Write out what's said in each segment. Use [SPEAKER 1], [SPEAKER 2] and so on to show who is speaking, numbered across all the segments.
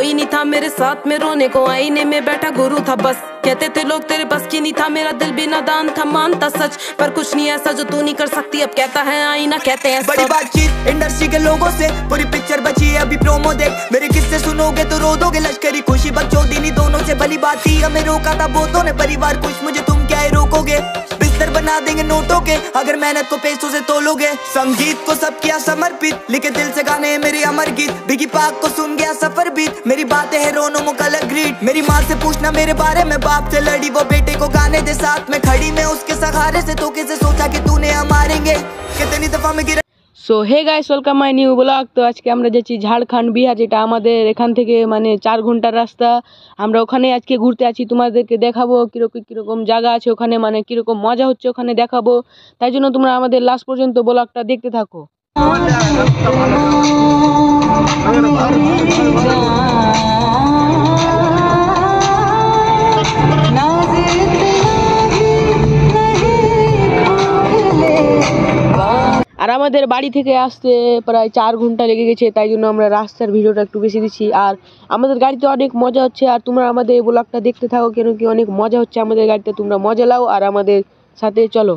[SPEAKER 1] कोई नहीं था मेरे साथ में रोने को, आईने में बैठा गुरु था बस। कहते थे लोग तेरे बस की नहीं था, मेरा दिल भी नादान था, मानता सच पर कुछ नहीं ऐसा जो तू नहीं कर सकती। अब कहता है आईना, कहते हैं
[SPEAKER 2] बड़ी बातचीत इंडस्ट्री के लोगों से, पूरी पिक्चर बची है अभी प्रोमो देख। मेरे किस्से सुनोगे तो रो दोगे, लश्करी खुशी बकचोदी दोनों से भली बात थी। हमें रोका था बहुतों ने, परिवार कुछ मुझे तुम क्या रोकोगे। बिस्तर बना देंगे नोटों के अगर मेहनत को पैसों से तोलोगे। संगीत को सब किया समर्पित, लिखे दिल से गाने मेरे अमर गीत। बिगी पाक को सुन गया सफर बीत, मेरी बातें है रोनो मुकलर ग्रीट। मेरी माँ से पूछना मेरे बारे में, बाप से लड़ी वो बेटे को गाने दे साथ में खड़ी। मैं उसके सहारे से तो कैसे सोचा कि तूने हम मारेंगे, कितनी दफा में गिरा।
[SPEAKER 3] So hey guys, welcome my new blog. তো আজকে আমরা যাচ্ছি ঝাড়খণ্ড বিহার, যেটা আমাদের এখান থেকে মানে 4 ঘন্টার রাস্তা। আমরা ওখানে আজকে ঘুরতে আছি, তোমাদেরকে দেখাবো কীরকম জায়গা আছে ওখানে, মানে কীরকম মজা হচ্ছে ওখানে দেখাবো। তাই জন্য তোমরা আমাদের লাস্ট পর্যন্ত ব্লগটা দেখতে থাকো। আর আমাদের বাড়ি থেকে আসতে প্রায় 4 ঘন্টা লেগে গেছে, তাই জন্য আমরা রাস্তার ভিডিওটা একটু বেশি দিচ্ছি। আর আমাদের গাড়িতে অনেক মজা হচ্ছে, আর তোমরা আমাদের এই ব্লগটা দেখতে থাকো, কেন কি অনেক মজা হচ্ছে আমাদের গাড়িতে। তোমরা মজা লাও আর আমাদের সাথে চলো।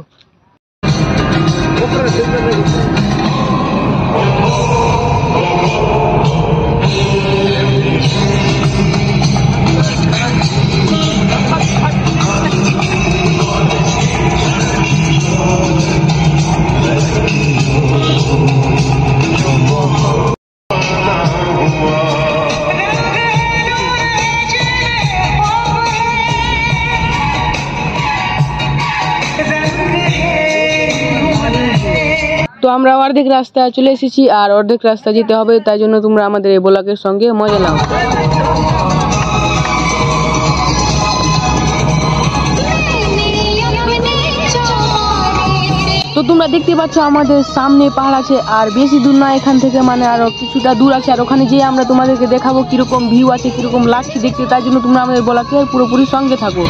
[SPEAKER 3] তো আমরা অর্ধেক রাস্তা চলে এসেছি, আর অর্ধেক রাস্তা যেতে হবে, তাই জন্য তোমরা আমাদের এই ব্লগের সঙ্গে মজা নাও। তো তোমরা দেখতে পাচ্ছ আমাদের সামনে পাহাড় আছে, আর বেশি দূর না এখান থেকে, মানে আরো কিছুটা দূর আছে। আর ওখানে যেয়ে আমরা তোমাদেরকে দেখাবো কিরকম ভিউ আছে, কিরকম লাগছে দেখতে। তাই জন্য তোমরা আমাদের ব্লগে পুরোপুরি সঙ্গে থাকো।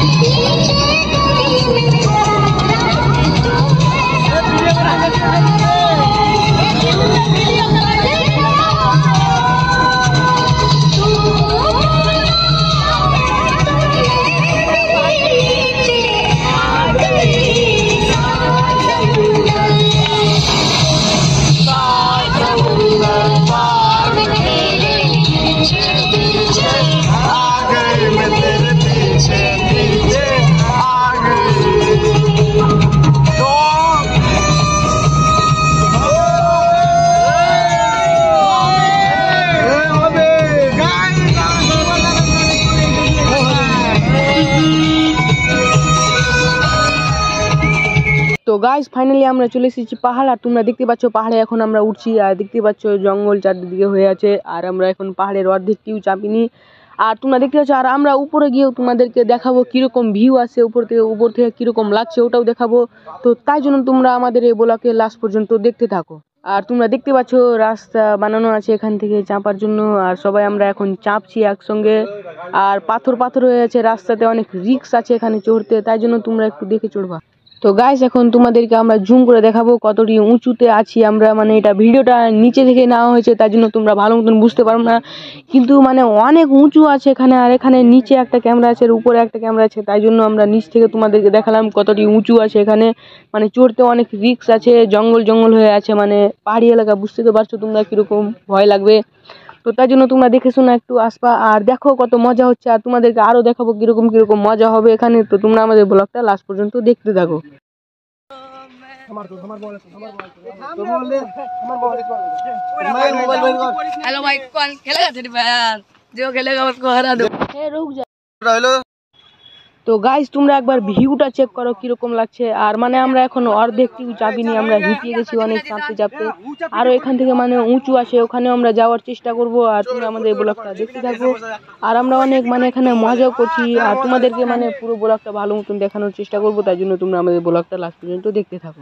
[SPEAKER 3] তো গাইস, ফাইনালি আমরা চলে এসেছি পাহাড়। আর তোমরা দেখতে পাচ্ছ পাহাড়ে এখন আমরা উঠছি, আর দেখতে পাচ্ছ জঙ্গল চারদিকে হয়ে আছে। আর আমরা এখন পাহাড়ের অর্ধেকটিও চাপিনি, আর তোমরা দেখতে পাচ্ছ। আর আমরা উপরে গিয়েও তোমাদেরকে দেখাবো কীরকম ভিউ আছে উপর থেকে কীরকম লাগছে ওটাও দেখাবো। তো তাই জন্য তোমরা আমাদের এই ব্লগে লাস্ট পর্যন্ত দেখতে থাকো। আর তোমরা দেখতে পাচ্ছ রাস্তা বানানো আছে এখান থেকে চাপার জন্য, আর সবাই আমরা এখন চাপছি একসঙ্গে। আর পাথর হয়ে আছে রাস্তাতে, অনেক রিস্ক আছে এখানে চড়তে, তাই জন্য তোমরা একটু দেখে চড়বা। তো গাইস, এখন তোমাদেরকে আমরা জুম করে দেখাবো কতটি উঁচুতে আছি আমরা। মানে এটা ভিডিওটা নিচে থেকে নেওয়া হয়েছে, তাই জন্য তোমরা ভালো মতন বুঝতে পারো না, কিন্তু মানে অনেক উঁচু আছে এখানে। আর এখানে নিচে একটা ক্যামেরা আছে, আর উপরে একটা ক্যামেরা আছে, তাই জন্য আমরা নিচ থেকে তোমাদেরকে দেখালাম কতটি উঁচু আছে এখানে। মানে চড়তে অনেক রিস্ক আছে, জঙ্গল হয়ে আছে, মানে পাহাড়ি এলাকা, বুঝতে তো পারছো তোমরা কীরকম ভয় লাগবে। তো তাই জন্য তোমরা দেখে শোনো একটু আসবা, আর দেখো কত মজা হচ্ছে। আর তোমাদেরকে আরও দেখাবো কীরকম মজা হবে এখানে। তো তোমরা আমাদের ব্লগটা লাস্ট পর্যন্ত দেখতে থাকো।
[SPEAKER 4] हेलो भाई, कौन खेलेगा तेरी बहन? जो खेलेगा उसको हरा दो।
[SPEAKER 3] रुक जा। তো গাইস, তোমরা একবার ভিউটা চেক করো কিরকম লাগছে। আর মানে আমরা এখন অর্ধেকটিও চাপিনি, আমরা হিটিয়ে গেছি অনেক চাপতে। আরও এখান থেকে মানে উঁচু আছে, ওখানে আমরা যাওয়ার চেষ্টা করব। আর তোমরা আমাদের ব্লগটা দেখতে থাকো। আর আমরা অনেক মানে এখানে মজাও করছি, আর তোমাদেরকে মানে পুরো ব্লগটা ভালো মতন দেখানোর চেষ্টা করব। তাই জন্য তোমরা আমাদের ব্লগটা লাস্ট পর্যন্ত দেখতে থাকো।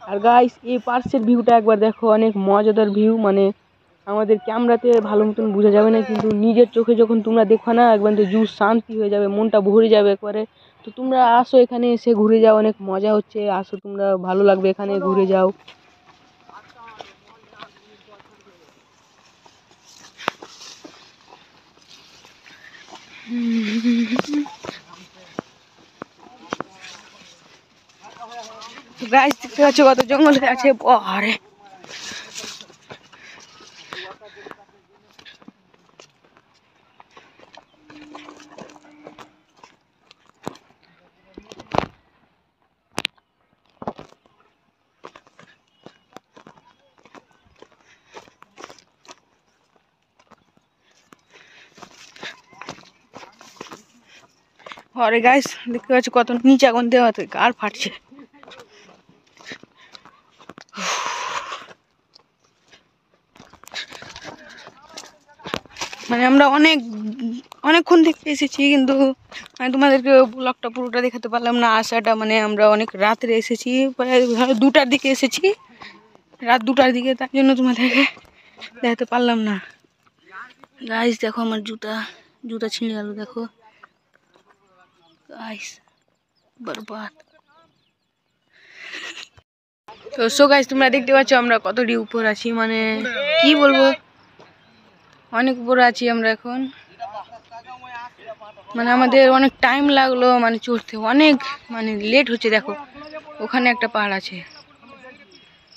[SPEAKER 3] আর গাইস, এই পার্শ্বের ভিউটা একবার দেখো, অনেক মজাদার ভিউ। মানে আমাদের ক্যামেরাতে ভালো মতন বোঝা যাবে না, কিন্তু নিজের চোখে যখন তোমরা দেখো না, একবার তো জু শান্তি হয়ে যাবে, মনটা ভরে যাবে একবারে। তো তোমরা আসো, এখানে এসে ঘুরে যাও, অনেক মজা হচ্ছে। আসো, তোমরা ভালো লাগবে এখানে ঘুরে যাও। গাছ দেখতে পাচ্ছ কত জঙ্গলে আছে পাহাড়ে। अरे गाइस देखते पाচ্ছ কত নিচে আগুন দেওয়া হচ্ছে, আর ফাটছে। মানে আমরা অনেকক্ষণ দেখতে এসেছি, কিন্তু আমি তোমাদেরকে ব্লগটা পুরোটা দেখাতে পারলাম না। আসাটা মানে আমরা অনেক রাত্রে এসেছি, প্রায় 2টার দিকে এসেছি, রাত 2টার দিকে, তার জন্য তোমাদেরকে দেখাতে পারলাম না। গাইস দেখো আমার জুতা ছিঁড়ে গেল, দেখো गाइस बर्बाद। तो सो गाइस তোমরা দেখতে পাচ্ছ আমরা কতটি উপর আছি, মানে কি বলবো, অনেক উপরে আছি আমরা এখন। মানে আমাদের অনেক টাইম লাগলো মানে চড়তে, অনেক মানে লেট হচ্ছে। দেখো ওখানে একটা পাহাড় আছে,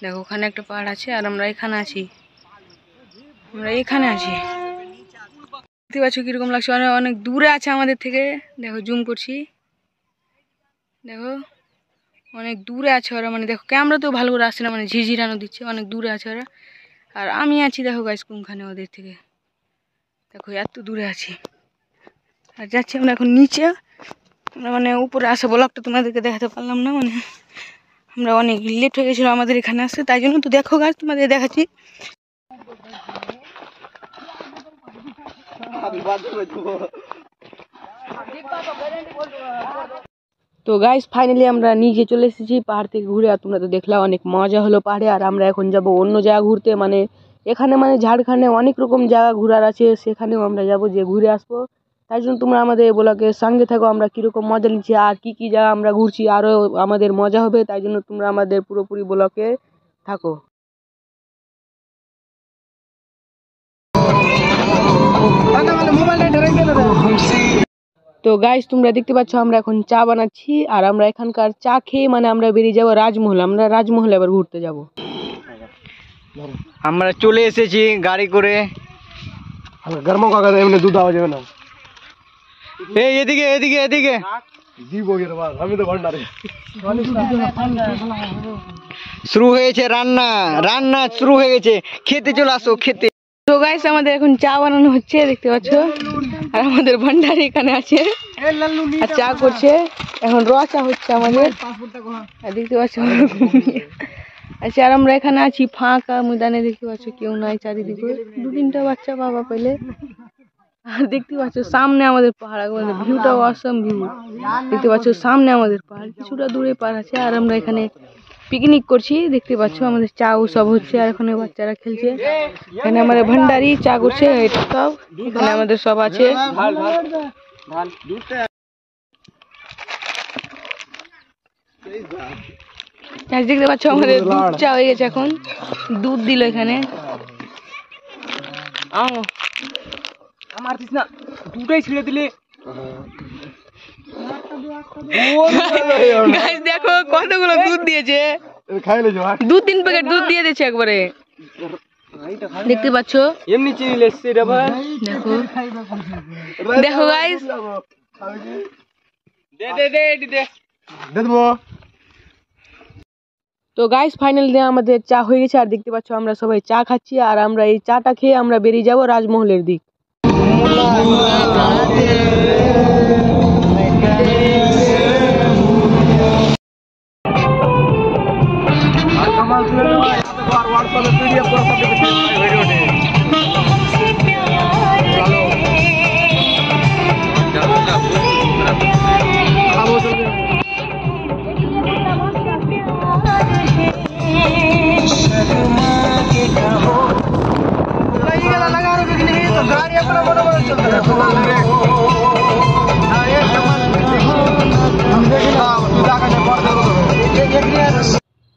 [SPEAKER 3] দেখো ওখানে একটা পাহাড় আছে, আর আমরা এখানে আছি, দেখতে পাচ্ছ কিরকম লাগছে, অনেক দূরে আছে আমাদের থেকে। দেখো জুম করছি, দেখো অনেক দূরে আছে ওরা, মানে দেখো ক্যামেরা তো ভালো করে আসছে না, মানে ঝিঝিরানো দিচ্ছে, অনেক দূরে আছে ওরা। আর আমি আছি দেখো গাইস কোনখানে ওদের থেকে, দেখো এত দূরে আছি। আর যাচ্ছি আমরা এখন নিচে, আমরা মানে উপরে আসা ব্লগটা তোমাদেরকে দেখাতে পারলাম না, মানে আমরা অনেক লেট হয়ে গেছিলো আমাদের এখানে আসতে, তাই জন্য। তো দেখো গাইস তোমাদের দেখাচ্ছি। তো গাইস ফাইনালি আমরা নিচে চলে এসেছি পাহাড় থেকে ঘুরে, আর তোমরা তো দেখলা অনেক মজা হলো পাহাড়ে। আর আমরা এখন যাব অন্য জায়গা ঘুরতে, মানে এখানে মানে ঝাড়খণ্ডে অনেক রকম জায়গা ঘোরার আছে, সেখানেও আমরা যাব, যে ঘুরে আসবো। তাই জন্য তোমরা আমাদের ব্লগে সঙ্গে থাকো, আমরা কীরকম মজা নিচ্ছি আর কি কি জায়গা আমরা ঘুরছি, আরও আমাদের মজা হবে। তাই জন্য তোমরা আমাদের পুরোপুরি ব্লগে থাকো। তো গাইস তোমরা দেখতে পাচ্ছ আমরা এখন চা বানাচ্ছি, আর আমরা এখানকার চা খেয়ে মানে আমরা বেরিয়ে যাবো রাজমহল। আমরা রাজমহলে এবার ঘুরতে যাব।
[SPEAKER 5] আমরা চলে এসেছি গাড়ি করে। গরম কাকা এমনি দুধ আওয়া যাবে না। এই এদিকে এদিকে এদিকে আমি তো ভান্ডারে শুরু হয়েছে রান্না, রান্না শুরু হয়ে গেছে, খেতে চলে আসো খেতে।
[SPEAKER 3] তো গাইস আমাদের এখন চা বানানো হচ্ছে, দেখতে পাচ্ছ, আর আমাদের ভান্ডারে এখানে আছে আর চা করছে, এখন র চা হচ্ছে আমাদের, দেখতে পাচ্ছ। আচ্ছা, আর আমরা এখানে আছি ফাঁকা ময়দানে, দেখতে পাচ্ছ কেউ নাই চারিদিকে, 2-3টা বাচ্চা বাবা পেলে। আর দেখতে পাচ্ছ সামনে আমাদের পাহাড়, ভিউটা অসাম ভিউ, দেখতে পাচ্ছ সামনে আমাদের পাহাড়, কিছুটা দূরে পাহাড় আছে। আর আমরা এখানে পিকনিক করছি, দেখতে পাচ্ছ আমাদের চা সব হচ্ছে, আর এখানে বাচ্চারা খেলছে। এখানে আমাদের ভান্ডারি চা করছে, এটা সব এখানে আমাদের সব আছে। দেখতে পাচ্ছ আমাদের দুধ চা হয়ে গেছে, এখন দুধ দিল এখানে।
[SPEAKER 5] আমার না দুটাই ছিঁড়ে দিলে।
[SPEAKER 3] দেখো কতগুলো দুধ দিয়েছে, 2-3 প্যাকেট দুধ দিয়ে দিয়েছে একবারে, দেখতে পাচ্ছ।
[SPEAKER 5] এমনি চিনি লেসছে রে ভাই,
[SPEAKER 3] দেখো দেখো গাইস,
[SPEAKER 5] দে দে দে দে দে দেবো।
[SPEAKER 3] তো গাইস ফাইনালি আমাদের চা হয়ে গেছে, আর দেখতে পাচ্ছ আমরা সবাই চা খাচ্ছি, আর আমরা এই চাটা খেয়ে আমরা বেরিয়ে যাব রাজমহলের দিক।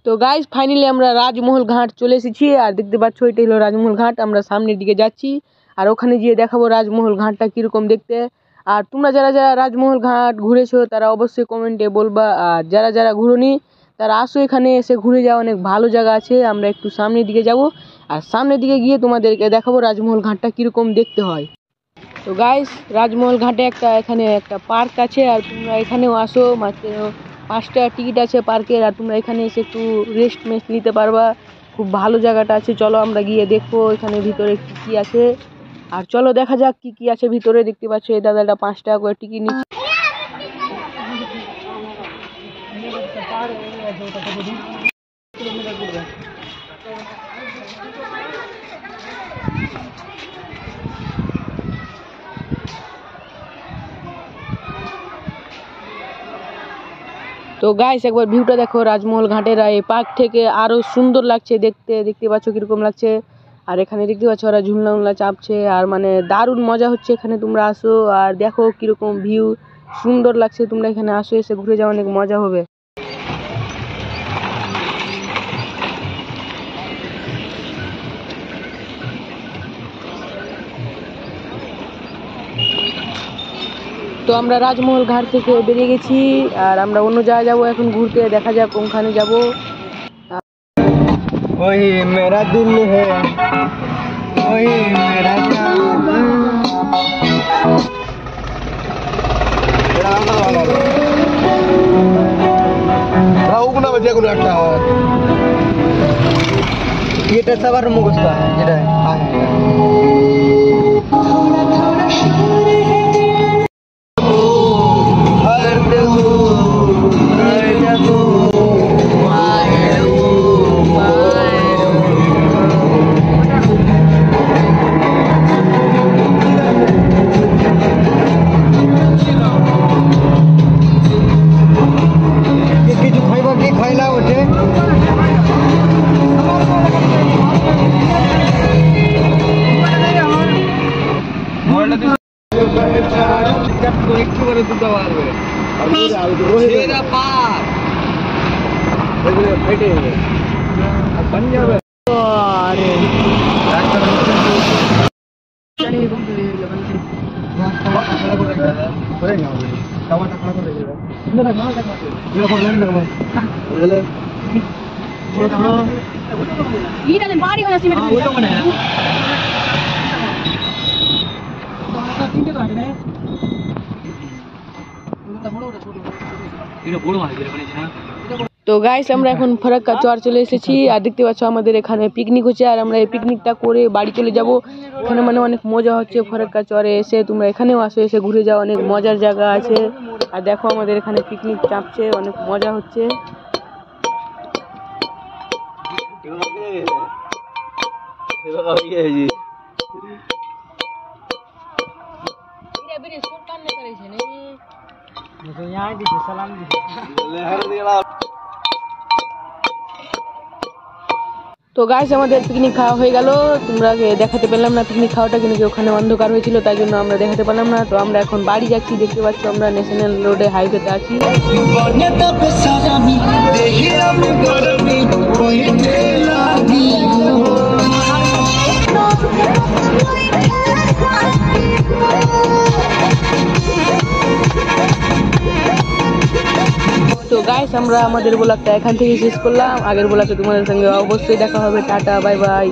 [SPEAKER 3] তো গাইস ফাইনালি আমরা রাজমহল ঘাট চলে এসেছি, আর দেখতে পাচ্ছ এটা হলো রাজমহল ঘাট। আমরা সামনের দিকে যাচ্ছি, আর ওখানে গিয়ে দেখাবো রাজমহল ঘাটটা কিরকম দেখতে। আর তোমরা যারা যারা রাজমহল ঘাট ঘুরেছো তারা অবশ্যই কমেন্টে বলবা, আর যারা যারা ঘুরোনি তারা আসো, এখানে এসে ঘুরে যাওয়া অনেক ভালো জায়গা আছে। আমরা একটু সামনের দিকে যাব, আর সামনের দিকে গিয়ে তোমাদেরকে দেখাবো রাজমহল ঘাটটা কীরকম দেখতে হয়। তো গাইস, রাজমহল ঘাটে এখানে একটা পার্ক আছে, আর তোমরা এখানেও আসো। মাত্র 5 টাকা টিকিট আছে পার্কের, আর তোমরা এখানে এসে একটু রেস্ট নিতে পারবা। খুব ভালো জায়গাটা আছে, চলো আমরা গিয়ে দেখবো এখানে ভিতরে কী কী আছে। আর চলো দেখা যাক কি কি আছে ভিতরে। দেখতে পাচ্ছ এই দাদাটা 5 টাকা করে টিকিট নিচ্ছে। তো গাইস, একবার ভিউটা দেখো রাজমহল ঘাটের। এই পার্ক থেকে আরো সুন্দর লাগছে দেখতে পাচ্ছ কিরকম লাগছে। আর এখানে দেখতে পাচ্ছ ওরা ঝুলনা চাপছে, আর মানে দারুণ মজা হচ্ছে এখানে। তোমরা আসো আর দেখো কিরকম ভিউ সুন্দর লাগছে। তোমরা এখানে আসো, এসে ঘুরে যাও, অনেক মজা হবে। তো আমরা রাজমহল ঘাট থেকে বেরিয়ে গেছি, আর আমরা অন্য জায়গায় যাবো এখন ঘুরতে। দেখা যাক কোনখানে যাব।
[SPEAKER 5] ওই মেরা দিল হে, ওই মেরা জান। ওগুলো বাজে কোনো একটা এটা সবার মুখস্থ আছে, যেটা তো গাইস, আমরা এখন ফরাক্কা চর চলে এসেছি, আর দেখতে পাচ্ছ আমাদের এখানে পিকনিক হচ্ছে। আর আমরা এই পিকনিকটা করে বাড়ি চলে যাব। এখানে মানে অনেক মজা হচ্ছে ফরাক্কা চরে এসে। তোমরা এখানেও আসো, এসে ঘুরে যাও, অনেক মজার জায়গা আছে। আর দেখো আমাদের এখানে পিকনিক চাপছে, অনেক মজা হচ্ছে। তো গাইস, আমাদের পিকনিক খাওয়া হয়ে গেল। তোমরা দেখাতে পেলাম না পিকনিক খাওয়াটা, কিন্তু ওখানে অন্ধকার হয়েছিল, তাই জন্য আমরা দেখাতে পারলাম না। তো আমরা এখন বাড়ি যাচ্ছি। দেখতে পাচ্ছ আমরা ন্যাশনাল রোডে হাইওয়েতে আছি। তো গাইস, আমরা আমাদের ব্লগটা এখান থেকে শেষ করলাম। আগের ব্লগে তোমাদের সঙ্গে অবশ্যই দেখা হবে। Tata, bye bye.